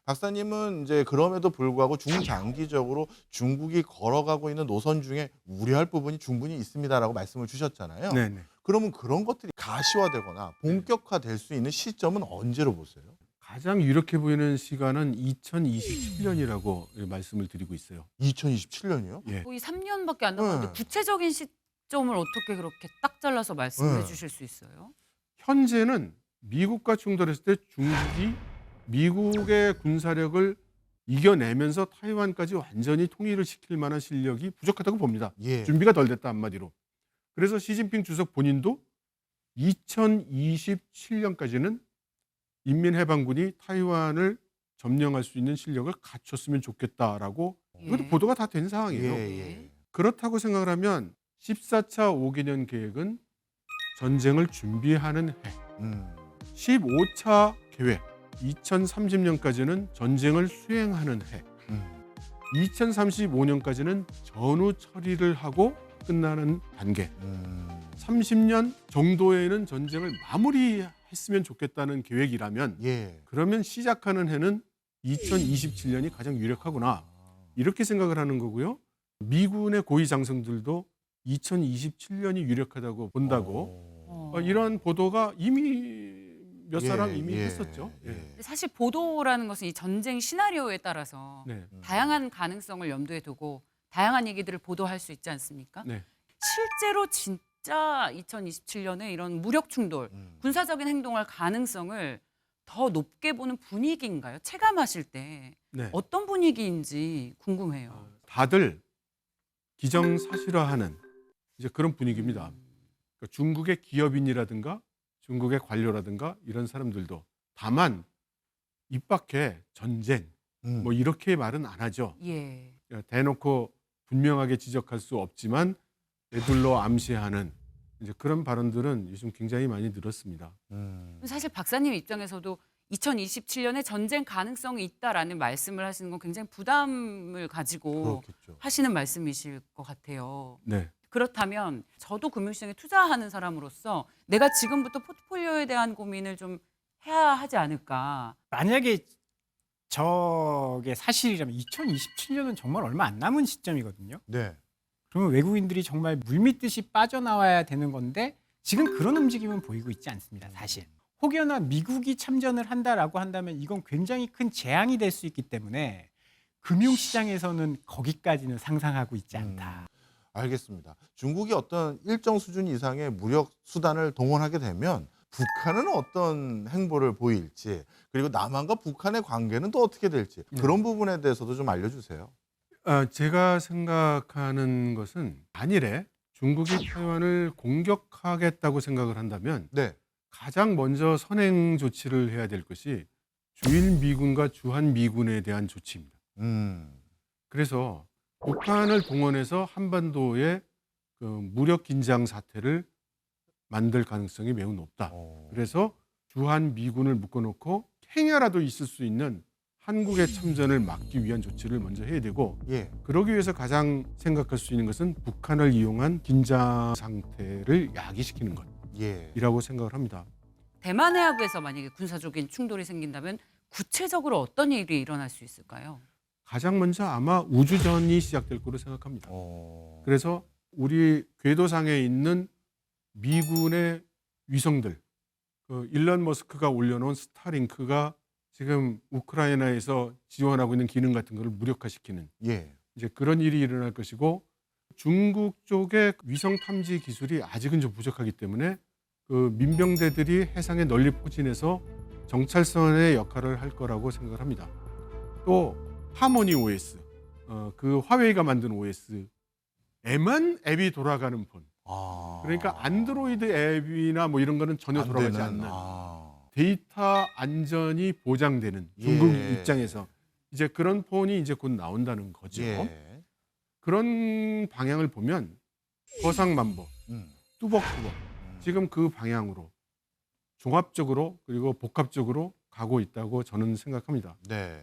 박사님은 이제 그럼에도 불구하고 중장기적으로 중국이 걸어가고 있는 노선 중에 우려할 부분이 충분히 있습니다라고 말씀을 주셨잖아요. 네네. 그러면 그런 것들이 가시화되거나 본격화될 수 있는 시점은 언제로 보세요? 가장 유력해 보이는 시간은 2027년이라고 말씀을 드리고 있어요. 2027년이요? 예. 거의 3년밖에 안 남았는데 네. 구체적인 시점을 어떻게 그렇게 딱 잘라서 말씀해 네. 주실 수 있어요? 현재는 미국과 충돌했을 때 중국이 미국의 군사력을 이겨내면서 타이완까지 완전히 통일을 시킬 만한 실력이 부족하다고 봅니다. 예. 준비가 덜 됐다 한마디로. 그래서 시진핑 주석 본인도 2027년까지는 인민해방군이 타이완을 점령할 수 있는 실력을 갖췄으면 좋겠다라고 이것도 예. 보도가 다 된 상황이에요. 예. 그렇다고 생각을 하면 14차 5개년 계획은 전쟁을 준비하는 해, 음. 15차 계획 2030년까지는 전쟁을 수행하는 해, 음. 2035년까지는 전후 처리를 하고 끝나는 단계, 30년 정도에는 전쟁을 마무리했으면 좋겠다는 계획이라면 예. 그러면 시작하는 해는 2027년이 가장 유력하구나 이렇게 생각을 하는 거고요. 미군의 고위 장성들도 2027년이 유력하다고 본다고 이런 보도가 이미 몇 사람 이미 했었죠. 예. 근데 사실 보도라는 것은 이 전쟁 시나리오에 따라서 네. 다양한 가능성을 염두에 두고 다양한 얘기들을 보도할 수 있지 않습니까? 네. 실제로 진짜 2027년에 이런 무력 충돌, 음. 군사적인 행동할 가능성을 더 높게 보는 분위기인가요? 체감하실 때 네. 어떤 분위기인지 궁금해요. 다들 기정사실화하는 이제 그런 분위기입니다. 그러니까 중국의 기업인이라든가 중국의 관료라든가 이런 사람들도 다만 입 밖에 전쟁 뭐 이렇게 말은 안 하죠. 예. 그러니까 대놓고 분명하게 지적할 수 없지만 애둘러 암시하는 이제 그런 발언들은 요즘 굉장히 많이 늘었습니다. 사실 박사님 입장에서도 2027년에 전쟁 가능성이 있다라는 말씀을 하시는 건 굉장히 부담을 가지고 그렇겠죠. 하시는 말씀이실 것 같아요. 네. 그렇다면 저도 금융시장에 투자하는 사람으로서 내가 지금부터 포트폴리오에 대한 고민을 좀 해야 하지 않을까. 만약에 저게 사실이라면 2027년은 정말 얼마 안 남은 시점이거든요. 네. 그러면 외국인들이 정말 물밀듯이 빠져나와야 되는 건데 지금 그런 움직임은 보이고 있지 않습니다. 사실. 혹여나 미국이 참전을 한다라고 한다면 이건 굉장히 큰 재앙이 될 수 있기 때문에 금융시장에서는 거기까지는 상상하고 있지 않다. 알겠습니다. 중국이 어떤 일정 수준 이상의 무력 수단을 동원하게 되면 북한은 어떤 행보를 보일지, 그리고 남한과 북한의 관계는 또 어떻게 될지, 그런 부분에 대해서도 좀 알려주세요. 제가 생각하는 것은 만일에 중국이 타이완을 공격하겠다고 생각을 한다면 네. 가장 먼저 선행 조치를 해야 될 것이 주일 미군과 주한 미군에 대한 조치입니다. 그래서 북한을 동원해서 한반도에 그 무력 긴장 사태를 만들 가능성이 매우 높다. 그래서 주한 미군을 묶어놓고 행여라도 있을 수 있는 한국의 참전을 막기 위한 조치를 먼저 해야 되고, 예. 그러기 위해서 가장 생각할 수 있는 것은 북한을 이용한 긴장 상태를 야기시키는 예. 것이라고 생각을 합니다. 대만 해협에서 만약에 군사적인 충돌이 생긴다면 구체적으로 어떤 일이 일어날 수 있을까요? 가장 먼저 아마 우주전이 시작될 거로 생각합니다. 그래서 우리 궤도상에 있는 미군의 위성들, 그 일론 머스크가 올려놓은 스타링크가 지금 우크라이나에서 지원하고 있는 기능 같은 것을 무력화시키는 예. 이제 그런 일이 일어날 것이고, 중국 쪽의 위성 탐지 기술이 아직은 좀 부족하기 때문에 그 민병대들이 해상에 널리 포진해서 정찰선의 역할을 할 거라고 생각을 합니다. 또 하모니 OS, 그 화웨이가 만든 OS에만 앱이 돌아가는 폰. 그러니까 안드로이드 앱이나 뭐 이런 거는 전혀 돌아가지 않는 데이터 안전이 보장되는 중국 입장에서 이제 그런 폰이 이제 곧 나온다는 거죠. 예. 그런 방향을 보면 거상만보, 뚜벅뚜벅 지금 그 방향으로 종합적으로 그리고 복합적으로 가고 있다고 저는 생각합니다. 네.